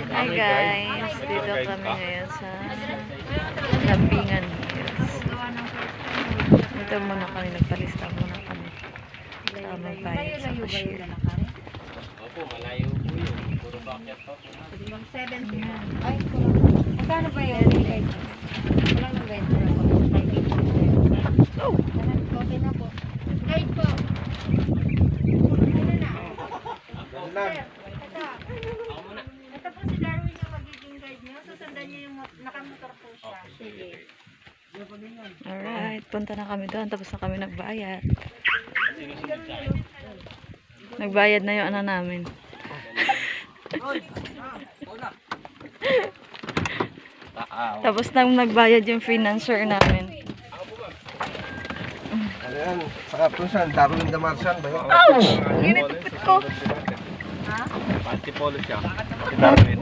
Hi guys, dito kami ngayon sa Lambingan. Dito muna kami, nagpalista muna kami. Tama bayad sa cashier. Opo, malayo po yun. Puro bakit pa po. 70 na. Ay, magkano ba yun? Walang nang guide po. Okay na po. Guide po. Ano na? Ito po si Darwin yung magiging guide niyo. Susundan niyo yung nakamotor po siya. Sige. Alright, punta na kami doon. Tapos na kami nagbayad. Nagbayad na yung ano namin. Tapos nang nagbayad yung financer namin. Ano yan? Sa Kapusan, Darwin de Marsan ba yun? Ouch! Ginit ko. Ha? Antipolo siya. Si Darwin.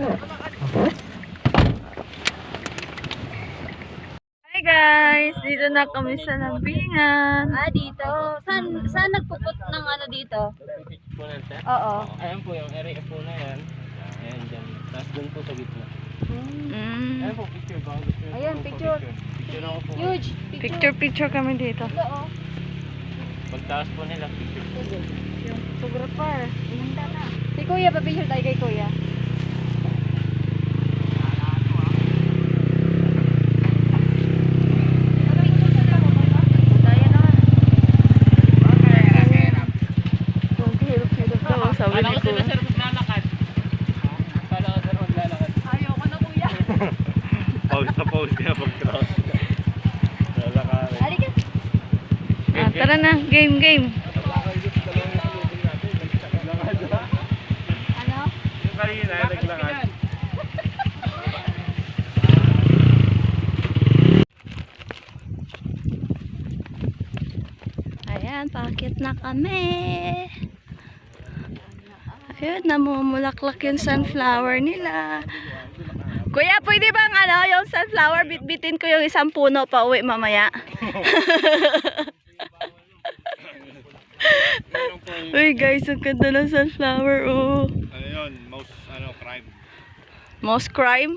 Hi guys! Dito na kami sa Lambingan. Ah, dito. Saan nagpuput ng ano dito? Po na, sir? Oo. Ayan po yung area po na yan. Ayan dyan. Tapos dun po sa gitna. Ayan po, picture. Baka gusto nyo Ayan, po picture. Picture ako po. Huge. Picture kami dito. Oo. Pagtaas po nila, picture. Yung photographer. Inanda na. Si Kuya, papicture tayo kay Kuya. Sabi ni Kala ko Kuya. sila sir maglalakad. Kala ko sir maglalakad. Ayoko na Kuya. Pause na pause kaya pag-cross. Lalakad. Halika. Tara na, game. Ano? Yung kanina, naglakad. Ayan, pakit na kami. Ayun, namumulaklak yung sunflower nila. Kuya, pwede bang yung sunflower, bitbitin ko yung isang puno pa uwi mamaya? Uy guys, ang ganda ng sunflower, oh. Ano yun? Crime. Most crime?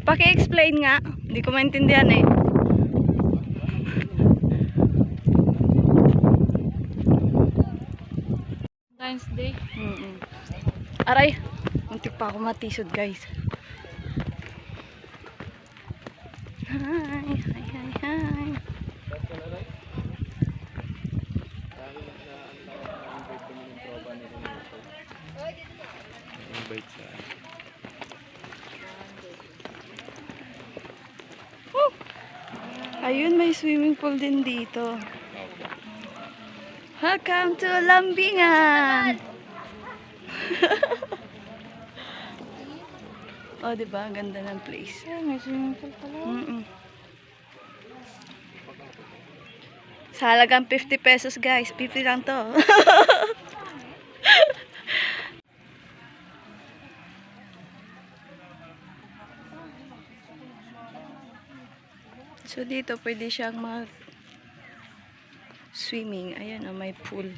Paki-explain nga. Hindi ko maintindihan eh. Times day. Aray, muntik pa ako matisod guys. Hi. Invite sa... Ayun, may swimming pool din dito. Welcome to Lambingan! Oh, diba? Ang ganda ng place. Ay, may swimming pool pala. Sa halagang 50 pesos guys. 50 lang to. So dito pwede siyang swimming. Ayan, oh, may pool.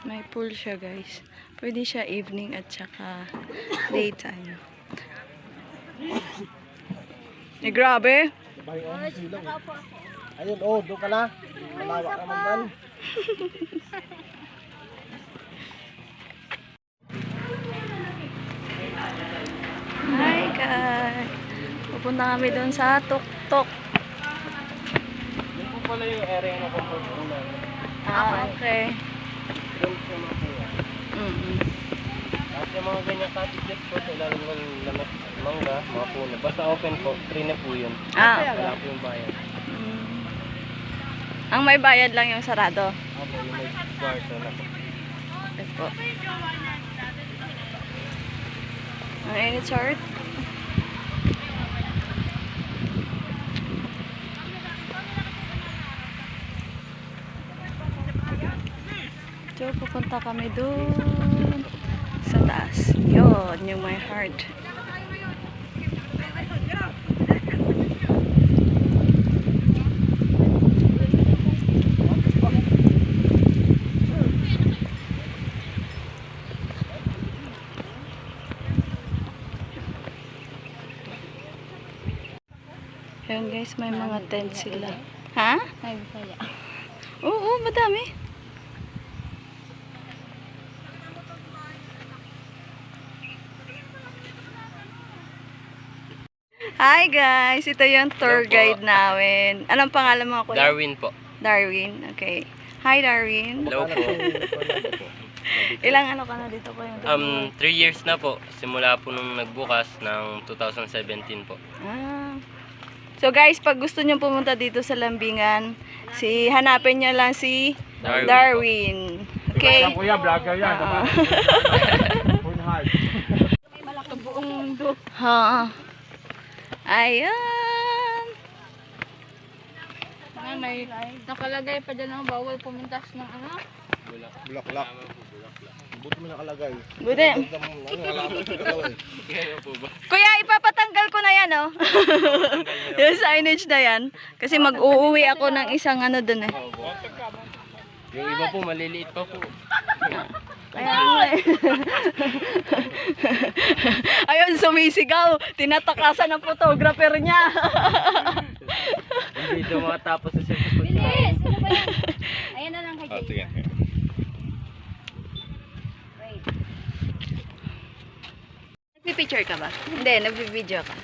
May pool siya guys. Pwede siya evening at saka daytime. Grabe. Ayun, doon ka na. Malawak naman dan. Hi guys. Pupunta kami doon sa tuk-tuk. Yun po pala yung area na comfort po namin. Okay. Doon siya makuha. Tapos yung mga ganyang cottages po, sa ilalim ng lamig, mangga, mga puno. Basta open po, free na po yun. Wala po yung bayan. Ang may bayad lang yung sarado. Ako, yung may kwarto na po. Ito po. Ang init short. So, pupunta kami doon sa taas. Yun, yung my heart. Ayun guys, may mga tent sila. Ha? Ay, kaya. Oo, madami. Hi guys, ito yung tour Hello po. guide namin. Anong pangalan mo kuya? Darwin po. Darwin, okay. Hi Darwin. Hello po. Ilang ano ka na dito po yung 3 years na po. Simula po nung nagbukas ng 2017 po. Ah. So guys, pag gusto niyo pumunta dito sa Lambingan, hanapin niyo lang si Darwin Darwin. Okay? Kuya, vlogger yan. Buong mundo. Ha. Ayan. May nakalagay pa dyan ang bawal pumuntas ng ano. Bulaklak. Buti mo nakalagay. Buti. Kuya, ipapatanggal ko na yan, oh. Yung signage na yan. Kasi mag-uuwi ako ng isang ano dun eh. Yung iba po, maliliit pa po. Kaya nga eh. Ayun, sumisigaw. Tinatakasan ng photographer niya. Hindi daw makatapos sa sirkus. Bilis! Ano ba yan? Ayan na lang kay Jay. Wait. Nagpipicture ka ba? Hindi, nagbibideo ka.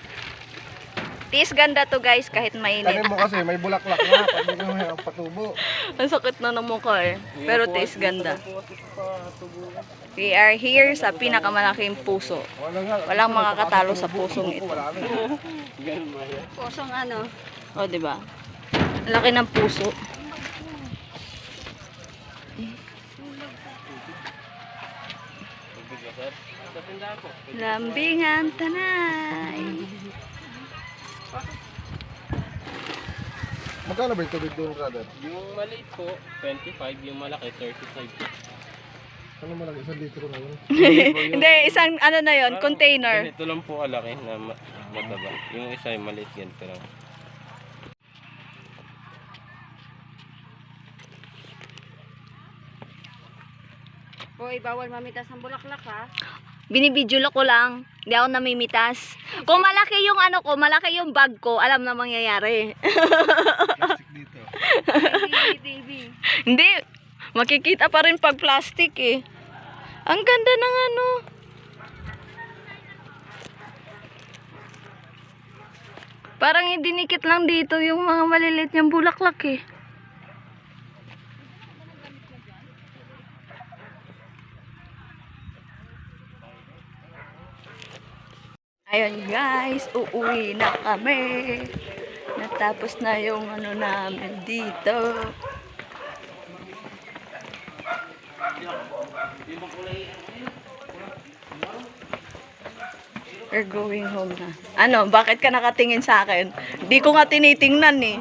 Tis ganda to guys, kahit mainit. Tanim mo kasi, may bulaklak na. Pag hindi mo may patubo. Ang sakit na ng mukha eh. Pero tis ganda. We are here sa pinakamalaking puso. Walang makakatalo sa pusong ito. Pusong ano? O, di ba? Ang laki ng puso. Lambingan, Tanay. Magkano ba yung tubig doon, brother? Yung maliit po, 25. Yung malaki, 35. Ano mo lang, 1 litro na yun? Hindi, isang ano na yon, container. Ito lang po kalaki na mataba. Yung isa yung maliit yan. Pero Boy, bawal mamitas ng bulaklak ha. Binibidyo ko lang. Hindi ako namimitas. Kung malaki yung ano ko, malaki yung bag ko, alam na mangyayari. Plastic dito. Baby. Hindi. Makikita pa rin pag plastic eh. Ang ganda ng ano. Parang idinikit lang dito yung mga maliliit niyang bulaklak eh. Ayun guys, uuwi na kami. Natapos na yung ano namin dito. We're going home na. Ano, bakit ka nakatingin sa akin? Di ko nga tinitingnan eh.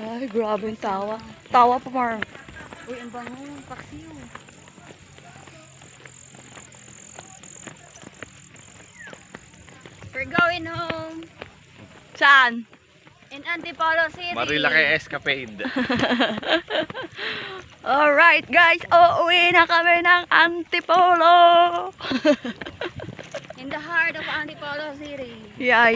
Ay, grabe yung tawa. Tawa pa, Mar. Uy, ang bango. Paksiw. We're going home. Saan? In Antipolo City. Marilaki Escapade. Alright, guys. Uuwi na kami ng Antipolo. In the heart of Antipolo City. Yeah.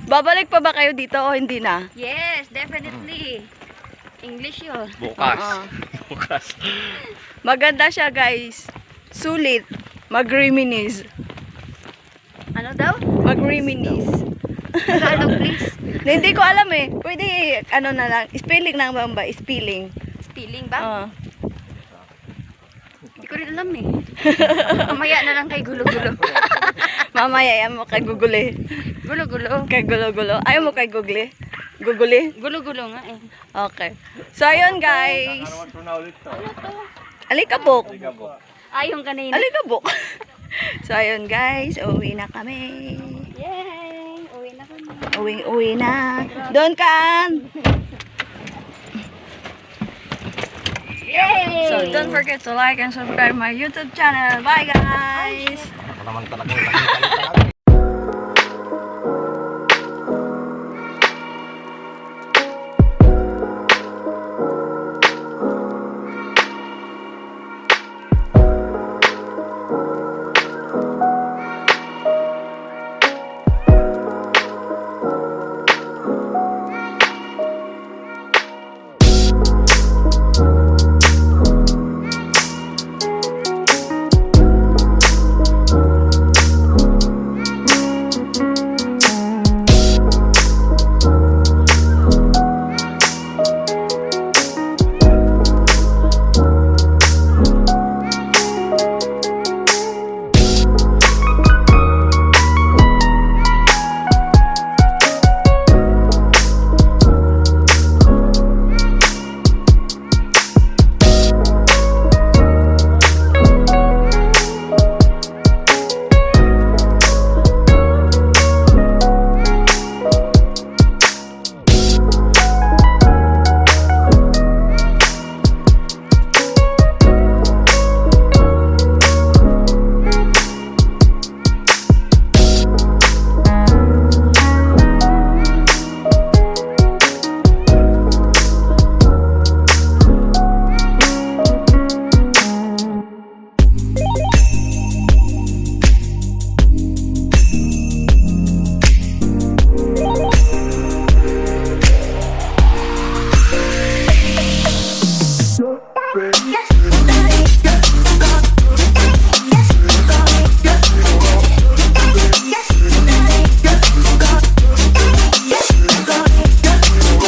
Babalik pa ba kayo dito o hindi na? Yes, definitely. English yun. bukas. Oo. Bukas. Maganda siya, guys. Sulit. Mag-reminisce. Ano daw? Mag-reminisce. Tagalog, please. Hindi ko alam eh. Pwede, ano na lang. Spelling na ba? Spelling. Spelling ba? Oo. Hindi ko rin alam eh. Mamaya na lang kay gulo-gulo. Mamaya yan mo kay Google. Gulo-gulo. Kay gulo-gulo. Ayaw mo kay Google. Google. Gulo-gulo nga eh. Okay. So, ayun guys. Alikabok. Ay, yung kanina. Alikabok. So, ayun guys. Uwi na kami. Yay! Uwi na kami. Uwing-uwi na. Doon ka! So, don't forget to like and subscribe my YouTube channel. Bye, guys! Ako naman talaga.